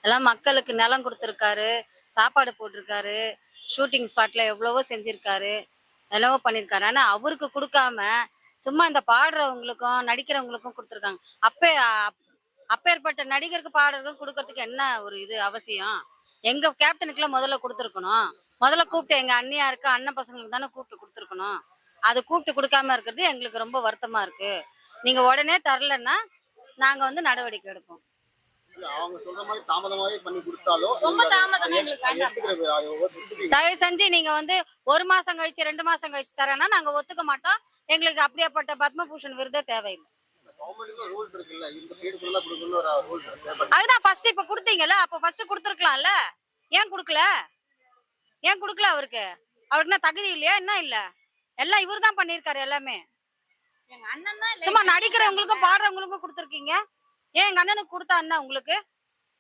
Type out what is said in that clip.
எல்லாம் மக்களுக்கு நிலம் கொடுத்துருக்காரு, சாப்பாடு போட்டிருக்காரு, ஷூட்டிங் ஸ்பாட்ல எவ்வளவோ செஞ்சிருக்காரு, எவ்வளவோ பண்ணியிருக்காரு. ஆனா அவருக்கு கொடுக்காம சும்மா இந்த பாடுறவங்களுக்கும் நடிக்கிறவங்களுக்கும் கொடுத்துருக்காங்க. அப்பேற்பட்ட நடிகருக்கு பாடகருக்கும் கொடுக்கறதுக்கு என்ன ஒரு இது அவசியம்? எங்க கேப்டனுக்குலாம் முதல்ல கொடுத்துருக்கணும். முதல்ல கூப்பிட்டு எங்க அண்ணியாருக்கு அண்ணன் பசங்களுக்கு தானே கூப்பிட்டு கொடுத்துருக்கணும். அது கூப்பிட்டு கொடுக்காம இருக்கிறது எங்களுக்கு ரொம்ப வருத்தமா இருக்கு. நீங்க உடனே தரலன்னா நாங்க வந்து நடவடிக்கை எடுப்போம். அவங்க சொல்ற மாதிரி தாமதமாவே பண்ணி கொடுத்தாலும் ரொம்ப தாமதமா எங்களுக்கு வேண்டாம். தயவு செஞ்சு நீங்க வந்து 1 மாசம் கழிச்சு 2 மாசம் கழிச்சு தரேன்னா நாங்க ஒத்துக்க மாட்டோம். எங்களுக்கு அப்படியாப்பட்ட பத்மபூஷன் விருதே தேவையில்லை. ரூல்ஸ் இருக்குல்ல, இந்த பீரியடுக்குள்ள கொடுக்கணும்னு ஒரு ரூல்ஸ் இருக்கு. அதுதான் ஃபர்ஸ்ட் இப்ப கொடுத்தீங்கல்ல, அப்ப ஃபர்ஸ்ட் கொடுத்துருக்கலாம்ல. ஏன் கொடுக்கல? ஏன் கொடுக்கல அவருக்கு? அவருக்கு என்ன தகுதி இல்லையா? என்ன இல்ல? எல்லாம் இவர் தான் பண்ணியிருக்காரு எல்லாமே. எங்க அண்ணன் தான் சும்மா நடிக்கிறவங்களுக்கும் பாடுறவங்களுக்கும் கொடுத்துருக்கீங்க. ஏன் எங்க அண்ணனுக்கு கொடுத்தா என்ன உங்களுக்கு?